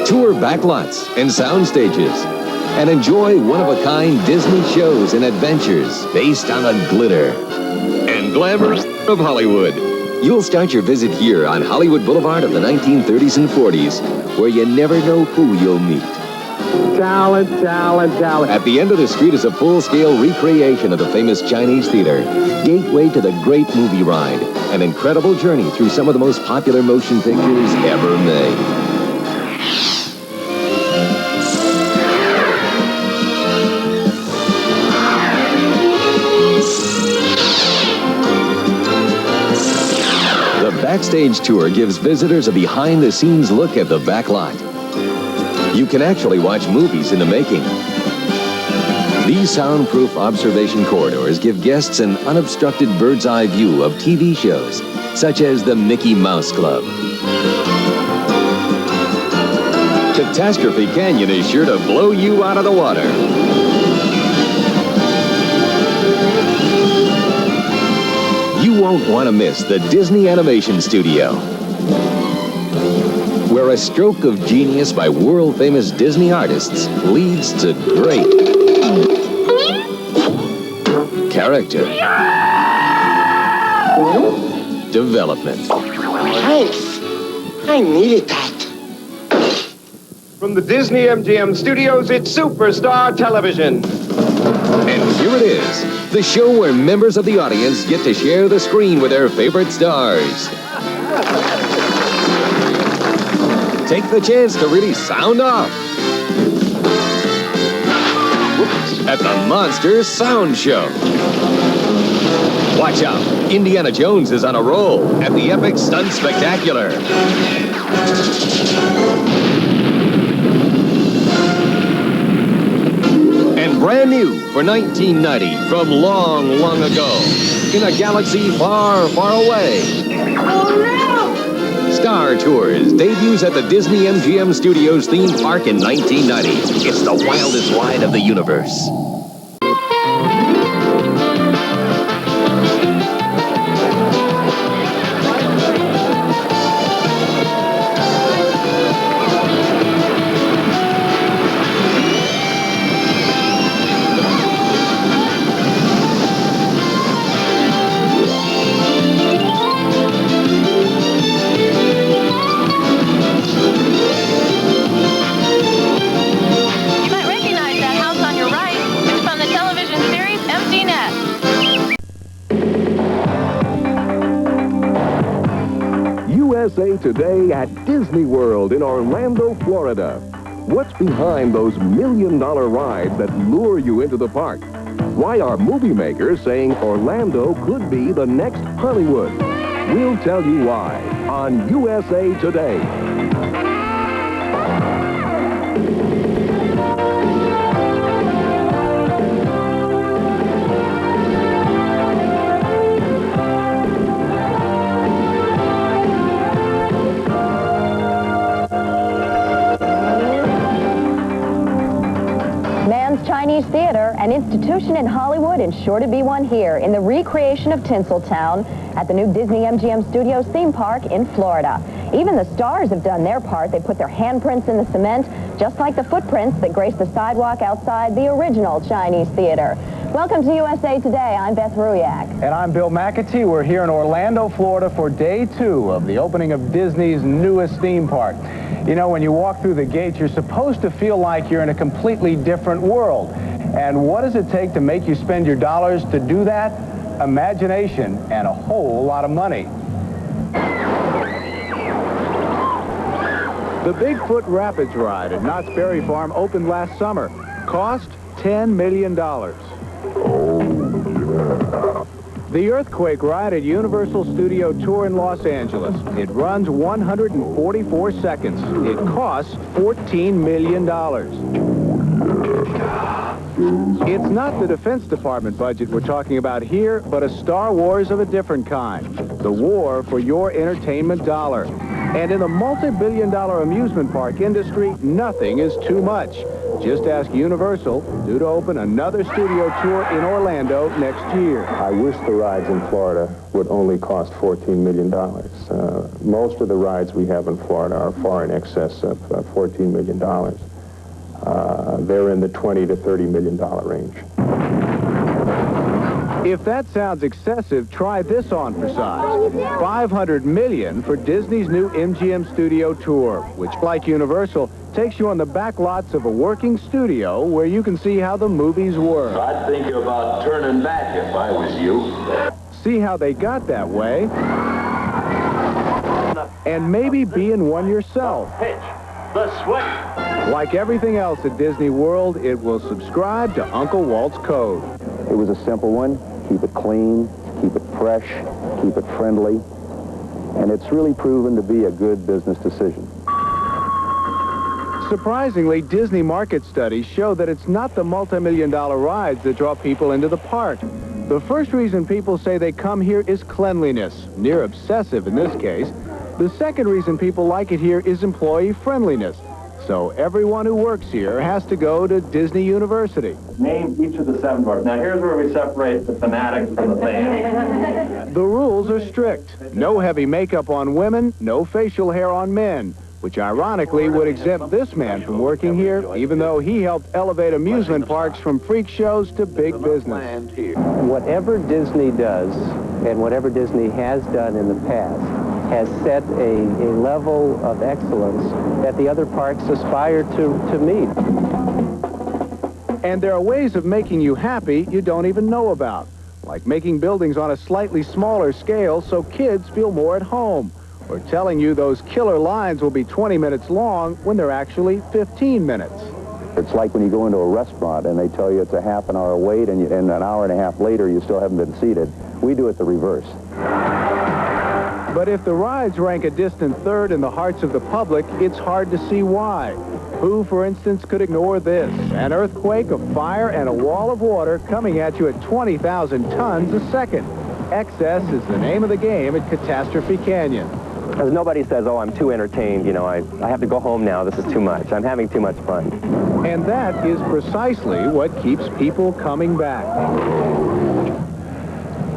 Tour backlots and sound stages and enjoy one-of-a-kind Disney shows and adventures based on the glitter and glamour of Hollywood. You'll start your visit here on Hollywood Boulevard of the 1930s and 40s, where you never know who you'll meet. Talent, talent, talent. At the end of the street is a full-scale recreation of the famous Chinese theater, gateway to the great movie ride, an incredible journey through some of the most popular motion pictures ever made. The Backstage Tour gives visitors a behind-the-scenes look at the back lot. You can actually watch movies in the making. These soundproof observation corridors give guests an unobstructed bird's-eye view of TV shows, such as the Mickey Mouse Club. Catastrophe Canyon is sure to blow you out of the water. You won't want to miss the Disney Animation Studio, where a stroke of genius by world-famous Disney artists leads to great character development. Thanks. I needed that. From the Disney MGM Studios, it's Superstar Television. And here it is, the show where members of the audience get to share the screen with their favorite stars. Take the chance to really sound off at the Monsters Sound Show. Watch out, Indiana Jones is on a roll at the epic Stunt Spectacular. And brand new for 1990 from long, long ago, in a galaxy far, far away. Oh, no! Star Tours debuts at the Disney MGM Studios theme park in 1990. It's the wildest ride of the universe. USA Today at Disney World in Orlando, Florida. What's behind those million-dollar rides that lure you into the park? Why are movie makers saying Orlando could be the next Hollywood? We'll tell you why on USA Today. Chinese theater, an institution in Hollywood and sure to be one here in the recreation of Tinseltown at the new Disney MGM Studios theme park in Florida. Even the stars have done their part. They put their handprints in the cement, just like the footprints that grace the sidewalk outside the original Chinese theater. Welcome to USA Today. I'm Beth Ruyak. And I'm Bill McAtee. We're here in Orlando, Florida for day 2 of the opening of Disney's newest theme park. You know, when you walk through the gates, you're supposed to feel like you're in a completely different world. And what does it take to make you spend your dollars to do that? Imagination and a whole lot of money. The Bigfoot Rapids ride at Knott's Berry Farm opened last summer. Cost $10 million. The Earthquake ride at Universal Studio Tour in Los Angeles. It runs 144 seconds. It costs $14 million. It's not the Defense Department budget we're talking about here, but a Star Wars of a different kind. The war for your entertainment dollar. And in the multi-billion-dollar amusement park industry, nothing is too much. Just ask Universal, due to open another studio tour in Orlando next year. I wish the rides in Florida would only cost $14 million. Most of the rides we have in Florida are far in excess of $14 million. They're in the $20 to $30 million range. If that sounds excessive, try this on for size. $500 million for Disney's new MGM Studio Tour, which, like Universal, takes you on the back lots of a working studio where you can see how the movies work. I'd think about turning back if I was you. See how they got that way, and maybe be in one yourself. The swing. Like everything else at Disney World, it will subscribe to Uncle Walt's code. It was a simple one. Keep it clean, keep it fresh, keep it friendly, and it's really proven to be a good business decision. Surprisingly, Disney market studies show that it's not the multi-million-dollar rides that draw people into the park. The first reason people say they come here is cleanliness, near obsessive in this case. The second reason people like it here is employee friendliness. So everyone who works here has to go to Disney University. Name each of the 7 parts. Now here's where we separate the thematic from the theme. The rules are strict. No heavy makeup on women, no facial hair on men, which ironically would exempt this man from working here, even though he helped elevate amusement parks from freak shows to big business. Whatever Disney does, and whatever Disney has done in the past, has set a level of excellence that the other parks aspire to meet. And there are ways of making you happy you don't even know about, like making buildings on a slightly smaller scale so kids feel more at home, or telling you those killer lines will be 20 minutes long when they're actually 15 minutes. It's like when you go into a restaurant and they tell you it's a half an hour wait, and an hour and a half later you still haven't been seated. We do it the reverse. But if the rides rank a distant third in the hearts of the public, it's hard to see why. Who, for instance, could ignore this? An earthquake, a fire, and a wall of water coming at you at 20,000 tons a second. Excess is the name of the game at Catastrophe Canyon. Because nobody says, oh, I'm too entertained, you know, I have to go home now, this is too much. I'm having too much fun. And that is precisely what keeps people coming back.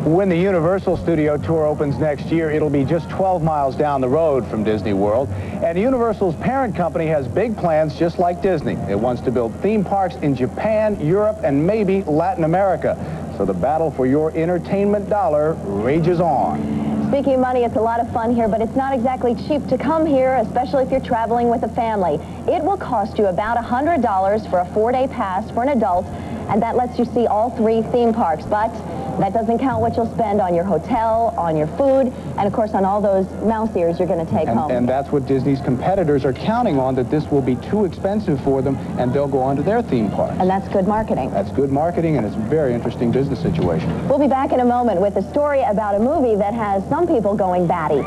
When the Universal Studio Tour opens next year, it'll be just 12 miles down the road from Disney World. And Universal's parent company has big plans just like Disney. It wants to build theme parks in Japan, Europe, and maybe Latin America. So the battle for your entertainment dollar rages on. Speaking of money, it's a lot of fun here, but it's not exactly cheap to come here, especially if you're traveling with a family. It will cost you about $100 for a 4-day pass for an adult, and that lets you see all 3 theme parks. But that doesn't count what you'll spend on your hotel, on your food, and of course on all those mouse ears you're going to take home. And that's what Disney's competitors are counting on, that this will be too expensive for them and they'll go on to their theme parks. And that's good marketing. That's good marketing, and it's a very interesting business situation. We'll be back in a moment with a story about a movie that has some people going batty.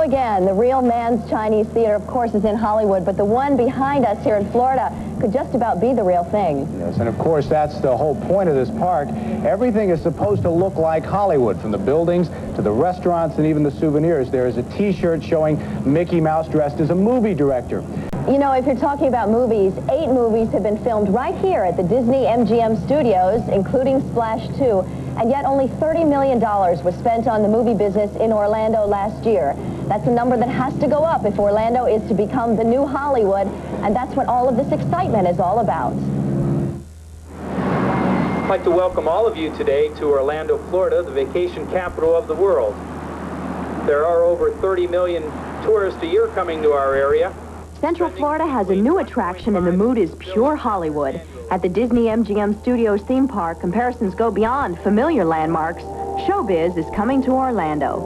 Again, the real man's Chinese theater, of course, is in Hollywood, but the one behind us here in Florida could just about be the real thing. Yes, and of course, that's the whole point of this park. Everything is supposed to look like Hollywood, from the buildings to the restaurants and even the souvenirs. There is a T-shirt showing Mickey Mouse dressed as a movie director. You know, if you're talking about movies, 8 movies have been filmed right here at the Disney MGM Studios, including Splash 2, and yet only $30 million was spent on the movie business in Orlando last year. That's a number that has to go up if Orlando is to become the new Hollywood, and that's what all of this excitement is all about. I'd like to welcome all of you today to Orlando, Florida, the vacation capital of the world. There are over 30 million tourists a year coming to our area. Central Florida has a new attraction and the mood is pure Hollywood. At the Disney MGM Studios theme park, comparisons go beyond familiar landmarks. Showbiz is coming to Orlando.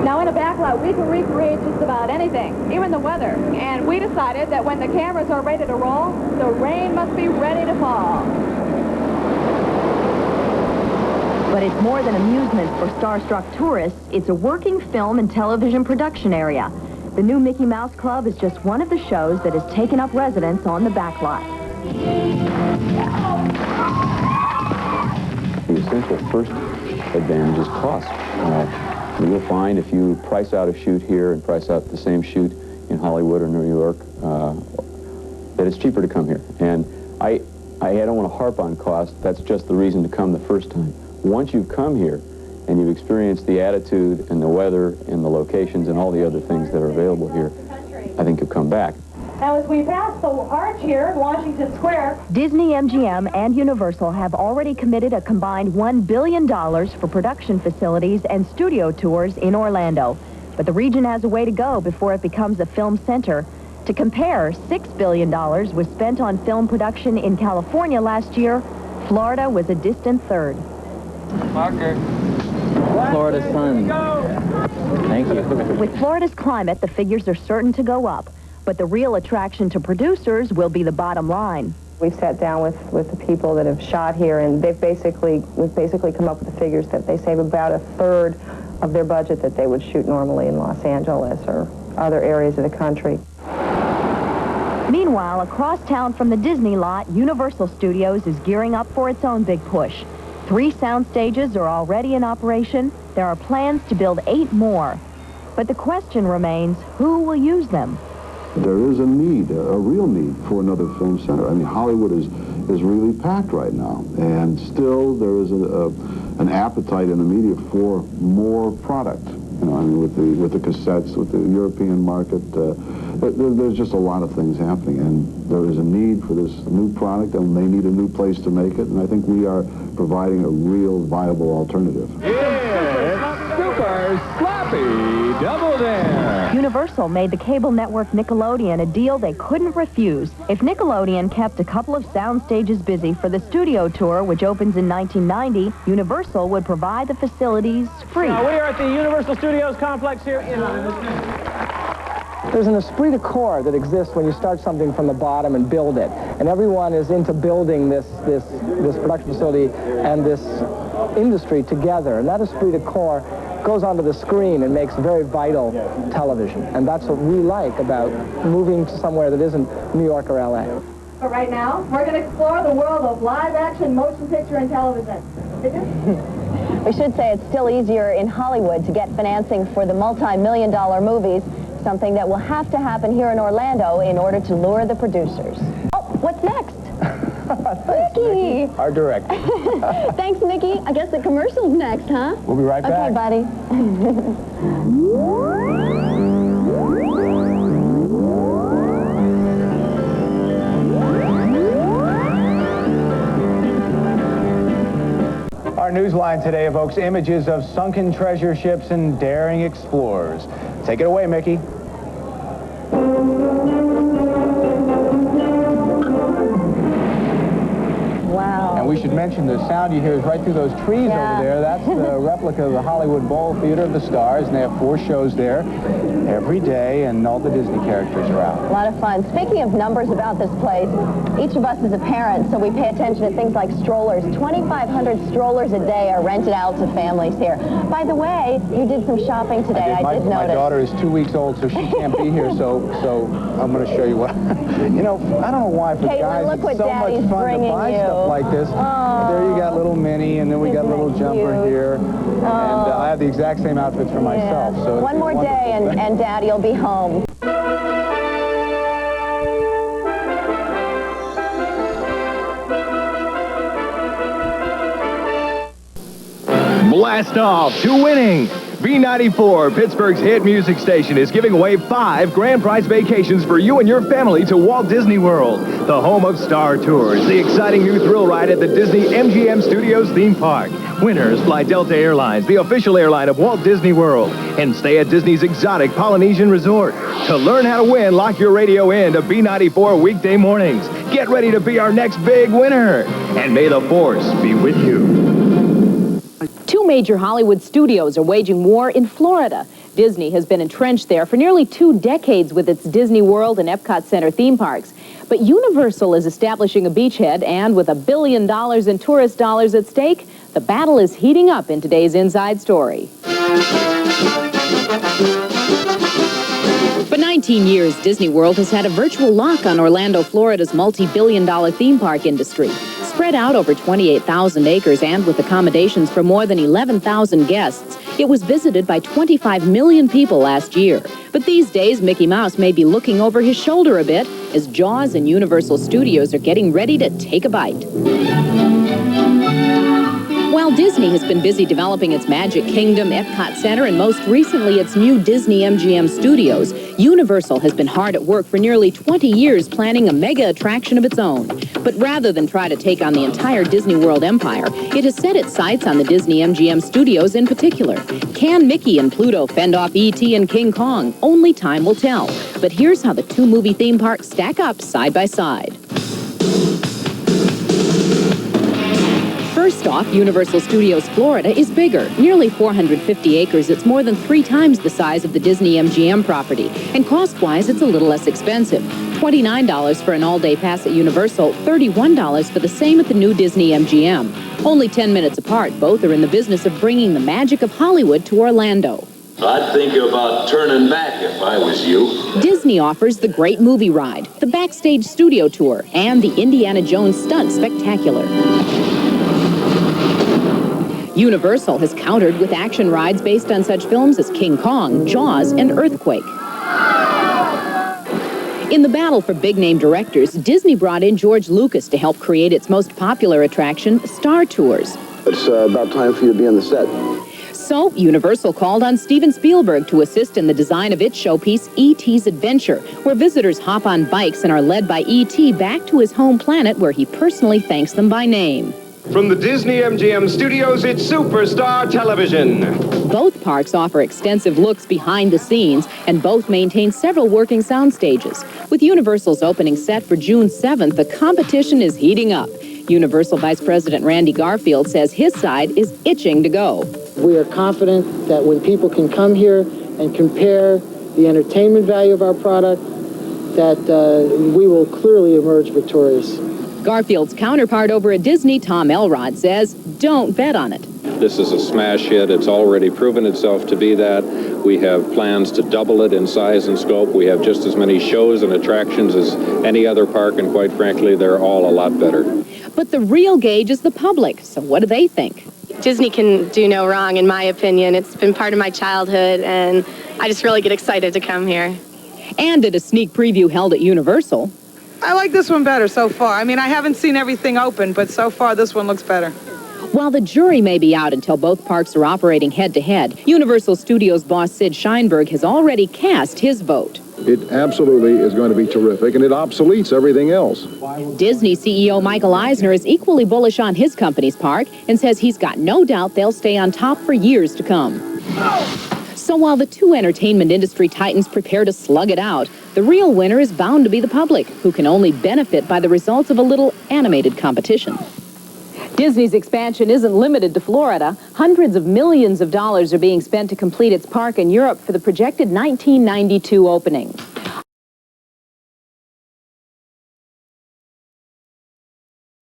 Now, in a backlot, we can recreate just about anything, even the weather. And we decided that when the cameras are ready to roll, the rain must be ready to fall. But it's more than amusement for starstruck tourists. It's a working film and television production area. The new Mickey Mouse Club is just one of the shows that has taken up residence on the backlot. The essential first advantage is cost. You'll find if you price out a shoot here and price out the same shoot in Hollywood or New York, that it's cheaper to come here. And I don't want to harp on cost. That's just the reason to come the first time. Once you've come here and you've experienced the attitude and the weather and the locations and all the other things that are available here, I think you'll come back. Now, as we pass the arch here in Washington Square, Disney MGM and Universal have already committed a combined $1 billion for production facilities and studio tours in Orlando. But the region has a way to go before it becomes a film center. To compare, $6 billion was spent on film production in California last year. Florida was a distant third. Marker. Florida sun. Thank you. With Florida's climate, the figures are certain to go up. But the real attraction to producers will be the bottom line. We've sat down with the people that have shot here, and we've basically come up with the figures that they save about a third of their budget that they would shoot normally in Los Angeles or other areas of the country. Meanwhile, across town from the Disney lot, Universal Studios is gearing up for its own big push. 3 sound stages are already in operation. There are plans to build 8 more. But the question remains, who will use them? There is a need, a real need for another film center. I mean, Hollywood is really packed right now, and still there is an appetite in the media for more product. You know, I mean, with the cassettes, with the European market, there's just a lot of things happening, and there is a need for this new product, and they need a new place to make it, and I think we are providing a real viable alternative. Yeah, Super Sloppy Double Dare. Universal made the cable network Nickelodeon a deal they couldn't refuse. If Nickelodeon kept a couple of sound stages busy for the studio tour, which opens in 1990, Universal would provide the facilities free. Now, we are at the Universal Studios complex here in... There's an esprit de corps that exists when you start something from the bottom and build it. And everyone is into building this production facility and this industry together. And that esprit de corps goes onto the screen and makes very vital television. And that's what we like about moving to somewhere that isn't New York or LA. but right now, we're going to explore the world of live-action motion picture and television. We should say it's still easier in Hollywood to get financing for the multi-million-dollar movies, something that will have to happen here in Orlando in order to lure the producers. Oh, what's next? Mickey! Our director. Thanks, Mickey. I guess the commercial's next, huh? We'll be right back. Okay, buddy. Our newsline today evokes images of sunken treasure ships and daring explorers. Take it away, Mickey. Wow. And we should mention the sound you hear is right through those trees over there. That's the replica of the Hollywood Bowl Theater of the Stars, and they have 4 shows there every day, and all the Disney characters are out. A lot of fun. Speaking of numbers about this place, each of us is a parent, so we pay attention to things like strollers. 2,500 strollers a day are rented out to families here. By the way, you did some shopping today. I did notice. My daughter is 2 weeks old, so she can't be here, so I'm going to show you what... You know, I don't know why for guys it's so much fun to buy stuff like this. There you got little Minnie, and then we got little Jumper here. And I have the exact same outfits for myself. So one more day and Daddy will be home. blast off to winning. B94, Pittsburgh's hit music station, is giving away 5 grand prize vacations for you and your family to Walt Disney World, the home of Star Tours, the exciting new thrill ride at the Disney MGM Studios theme park. Winners fly Delta Airlines, the official airline of Walt Disney World, and stay at Disney's exotic Polynesian resort. To learn how to win, lock your radio in to B94 weekday mornings. Get ready to be our next big winner. And may the force be with you. 2 major Hollywood studios are waging war in Florida. Disney has been entrenched there for nearly 2 decades with its Disney World and Epcot Center theme parks. But Universal is establishing a beachhead, and with $1 billion in tourist dollars at stake, the battle is heating up in today's Inside Story. For 19 years, Disney World has had a virtual lock on Orlando, Florida's multi-billion-dollar theme park industry. Spread out over 28,000 acres and with accommodations for more than 11,000 guests, it was visited by 25 million people last year. But these days, Mickey Mouse may be looking over his shoulder a bit as Jaws and Universal Studios are getting ready to take a bite. While Disney has been busy developing its Magic Kingdom, Epcot Center, and most recently its new Disney MGM Studios, Universal has been hard at work for nearly 20 years planning a mega attraction of its own. But rather than try to take on the entire Disney World empire, it has set its sights on the Disney MGM Studios in particular. Can Mickey and Pluto fend off E.T. and King Kong? Only time will tell. But here's how the 2 movie theme parks stack up side by side. First off, Universal Studios Florida is bigger. Nearly 450 acres, it's more than 3 times the size of the Disney MGM property. And cost-wise, it's a little less expensive. $29 for an all-day pass at Universal, $31 for the same at the new Disney MGM. Only 10 minutes apart, both are in the business of bringing the magic of Hollywood to Orlando. I'd think about turning back if I was you. Disney offers the Great Movie Ride, the Backstage Studio Tour, and the Indiana Jones Stunt Spectacular. Universal has countered with action rides based on such films as King Kong, Jaws, and Earthquake. In the battle for big-name directors, Disney brought in George Lucas to help create its most popular attraction, Star Tours. It's about time for you to be on the set. So, Universal called on Steven Spielberg to assist in the design of its showpiece, E.T.'s Adventure, where visitors hop on bikes and are led by E.T. back to his home planet where he personally thanks them by name. From the Disney MGM Studios, it's Superstar Television. Both parks offer extensive looks behind the scenes, and both maintain several working sound stages. With Universal's opening set for June 7th, the competition is heating up. Universal Vice President Randy Garfield says his side is itching to go. We are confident that when people can come here and compare the entertainment value of our product, that we will clearly emerge victorious. Garfield's counterpart over at Disney, Tom Elrod, says, don't bet on it. This is a smash hit. It's already proven itself to be that. We have plans to double it in size and scope. We have just as many shows and attractions as any other park, and quite frankly, they're all a lot better. But the real gauge is the public, so what do they think? Disney can do no wrong, in my opinion. It's been part of my childhood, and I just really get excited to come here. And at a sneak preview held at Universal, I like this one better so far. I mean, I haven't seen everything open, but so far this one looks better. While the jury may be out until both parks are operating head-to-head, Universal Studios boss Sid Sheinberg has already cast his vote. It absolutely is going to be terrific, and it obsoletes everything else. Disney CEO Michael Eisner is equally bullish on his company's park and says he's got no doubt they'll stay on top for years to come. So while the 2 entertainment industry titans prepare to slug it out, the real winner is bound to be the public, who can only benefit by the results of a little animated competition. Disney's expansion isn't limited to Florida. Hundreds of millions of dollars are being spent to complete its park in Europe for the projected 1992 opening.